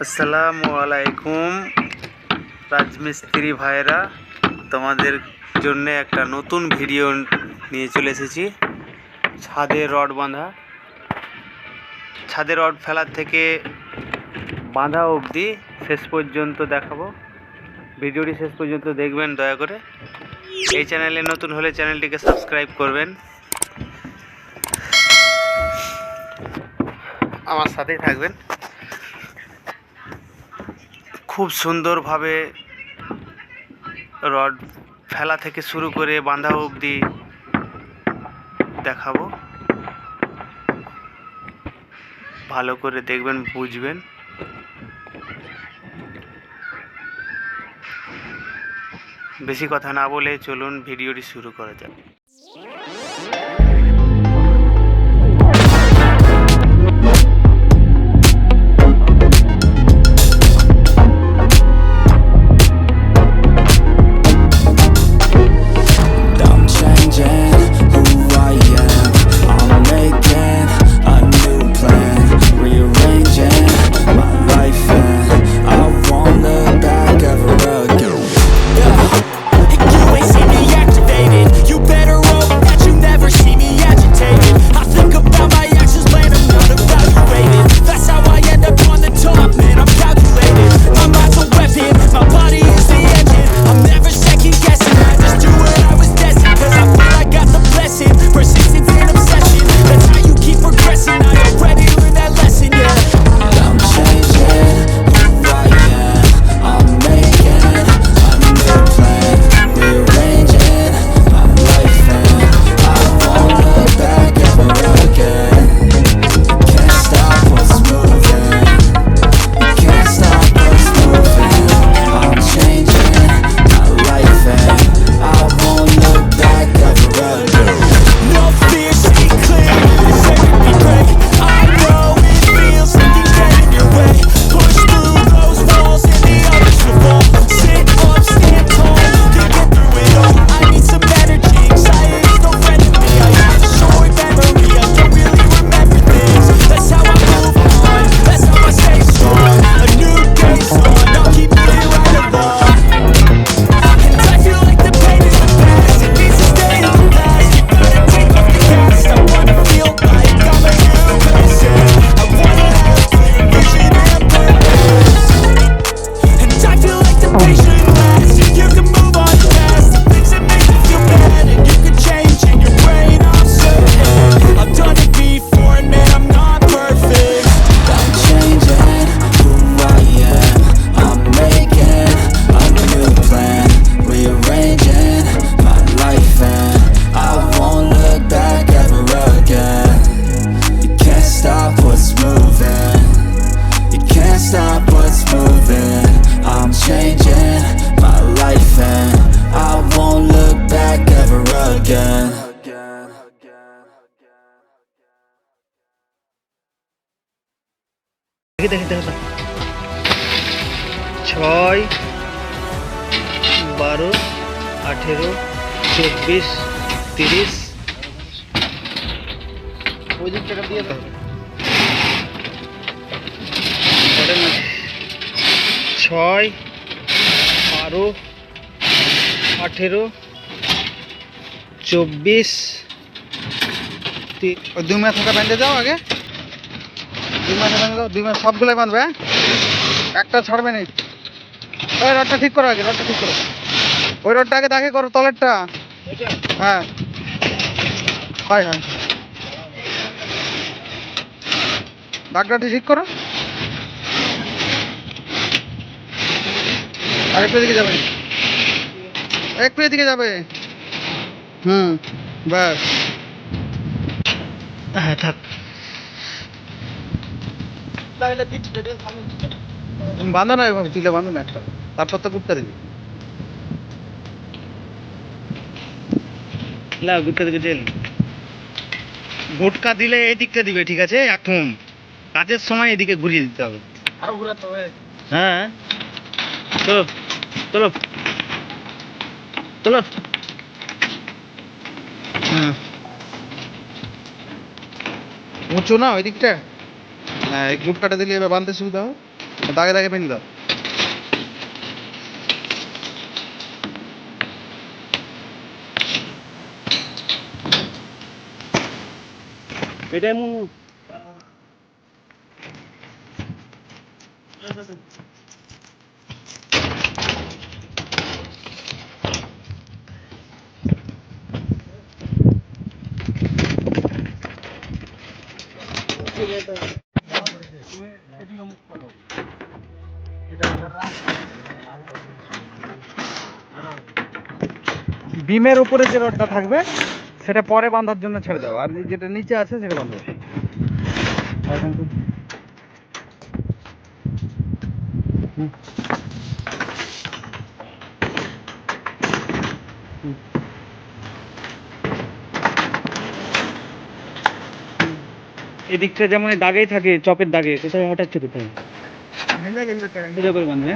আসসালামু আলাইকুম রাজমিস্ত্রি ভাইরা, তোমাদের জন্য একটা নতুন ভিডিও নিয়ে চলে এসেছি। ছাদে রড বাঁধা, ছাদে রড ফেলার থেকে বাঁধা অবধি শেষ পর্যন্ত দেখাবো। ভিডিওটি শেষ পর্যন্ত দেখবেন দয়া করে। এই চ্যানেলে নতুন হলে চ্যানেলটিকে সাবস্ক্রাইব করবেন, আমার সাথেই থাকবেন। খুব সুন্দরভাবে রড ফেলা থেকে শুরু করে বাঁধা অবধি দেখাবো, ভালো করে দেখবেন, বুঝবেন। বেশি কথা না বলে চলুন ভিডিওটি শুরু করা যাক। দেখি 6, 12, 18, 24, 30। ওই দিক থেকে দিয়ে দাও। 6, 12, 18, 24। ওই 2 মাস থাকা বেঁধে যাও আগে। 2 মাসে বেঁধে দাও, 2 মাস সবগুলোই বাঁধবে, একটা ছাড়বে না। ওই রডটা ঠিক করো আগে, রডটা ঠিক করো। ওই রডটা আগে দাগে করো, তলেরটা। হ্যাঁ হয় হয়, দাগটা ঠিক করো। আরেকটু এদিকে যাবে, একটু এদিকে যাবে। ব্যাস, হ্যাঁ থাক। বাঁধো না এভাবে, তুলে বাঁধো না একটা, তারপর তো গুপ্তা দিবি। গোটকা দিলে এই দিকটা দিবে, ঠিক আছে? এখন কাজের সময় এদিকে ঘুরিয়ে দিতে হবে। আরো ঘুরাতে হবে। হ্যাঁ চলো চলো চলো। উঁচু না ওই দিকটা? এই গ্রুপ কাটা দিলে এবার বাঁধতে সুবিধা হবে, দাগে দাগে বেঁধে দাও। এটা বিমের উপরে যে রডটা থাকবে সেটা পরে বাঁধার জন্য ছেড়ে দাও, আর যেটা নিচে আছে সেটা বাঁধো। এদিকটা যেমন দাগেই থাকে, চপের দাগে, কোথায় হঠাৎ কোথায় সোজা করে বাঁধবে।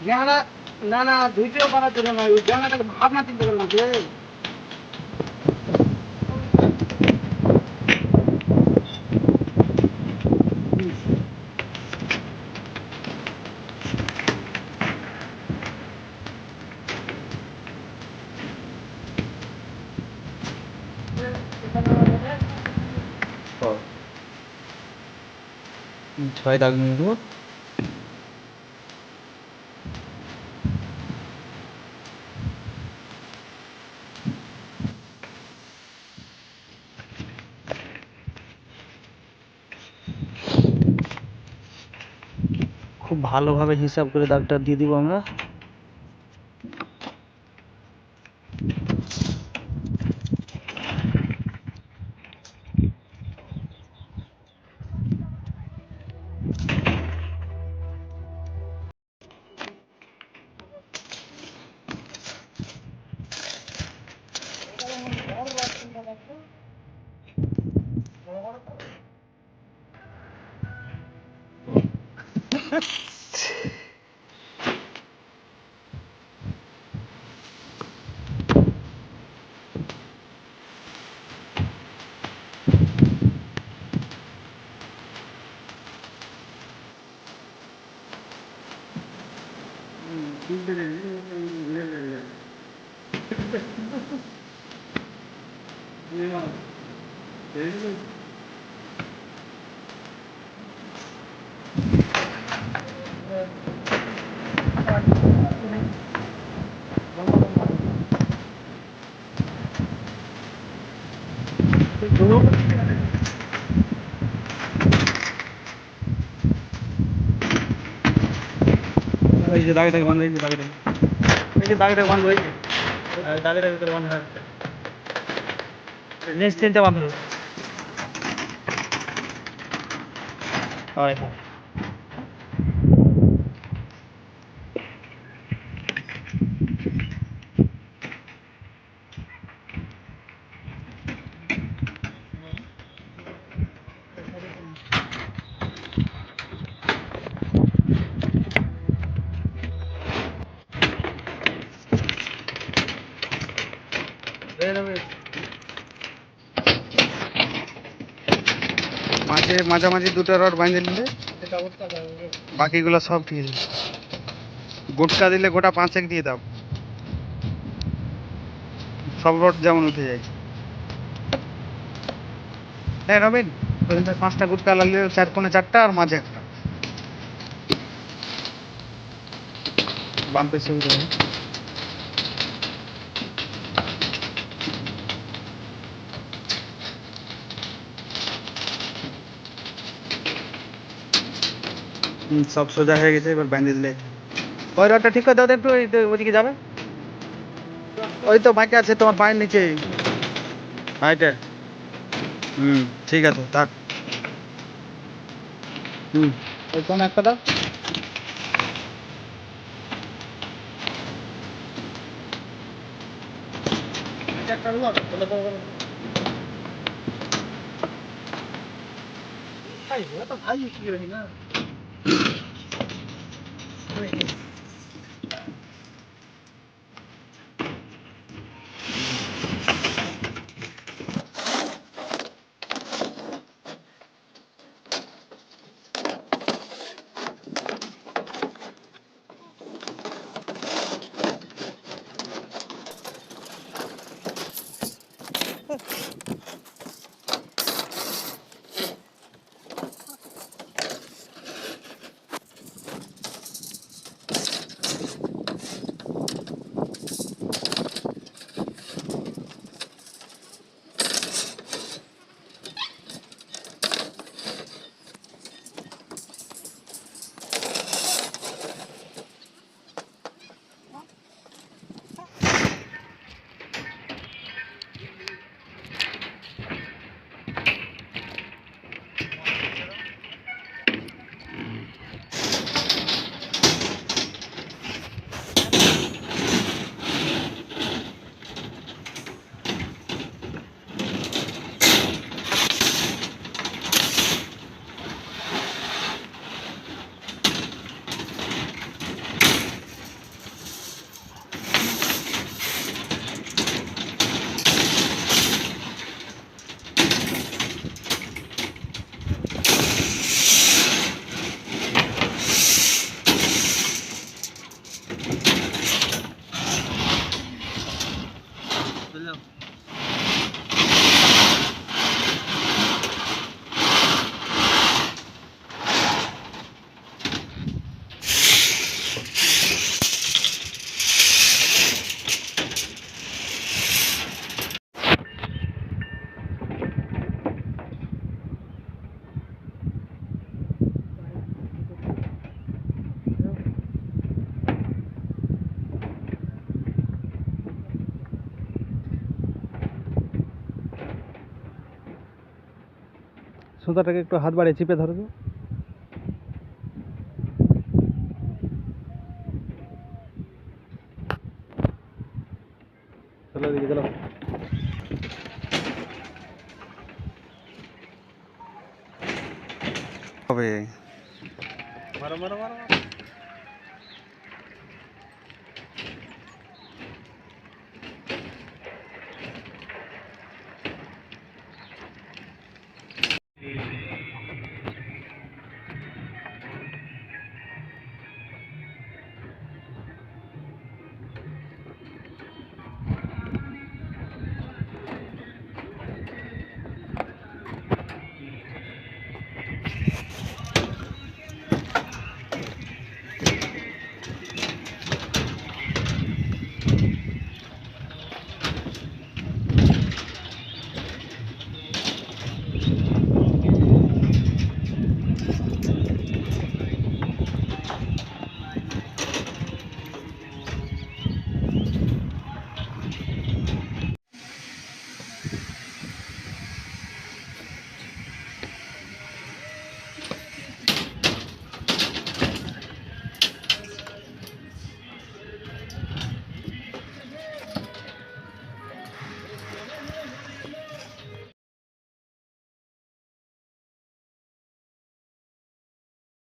হ্যাঁ না না, দুইটাও বানার জন্য নয়, ওই জানাটাকে ভাবনা চিন্তা করে বাঁধবে। ছয় দাগ নিয়ে দেবো। খুব ভালোভাবে হিসাব করে দাগটা দিয়ে দিব আমরা। এই যে দাগে দাগে বাঁধা, এই যে দাগে দাগে, এই যে দাগে দাগে বাঁধবো, এই যে দাগে দাগে করে বাঁধা। নেক্সট তিনটা বাঁধবো। হয় মাঝে মাঝামাঝি দুটো রড বাঁধে নিলে বাকিগুলো সব ঠিক আছে। গোটকা দিলে গোটা 5 দিয়ে দাও, সব রড যেমন উঠে যায়। হ্যাঁ রবিন, 5টা গুটকা লাগলে 4 4টা আর মাঝে একটা বাঁধতে সুবিধা হয়। সব সোজা হয়ে গেছে, এবার বেঁধে দিলে। ওই রডটা ঠিক করে দাও তো একটু, ওইদিকে যাবে। ওই তো বাকি আছে তোমার পায়ের নিচে, হাইটে। ঠিক আছে থাক। ওই কোন একটা দাও। সুতাটাকে একটু হাত বাড়িয়ে চিপে ধরো তো। চলো এদিকে চলো। হবে মারো মারো মারো মারো।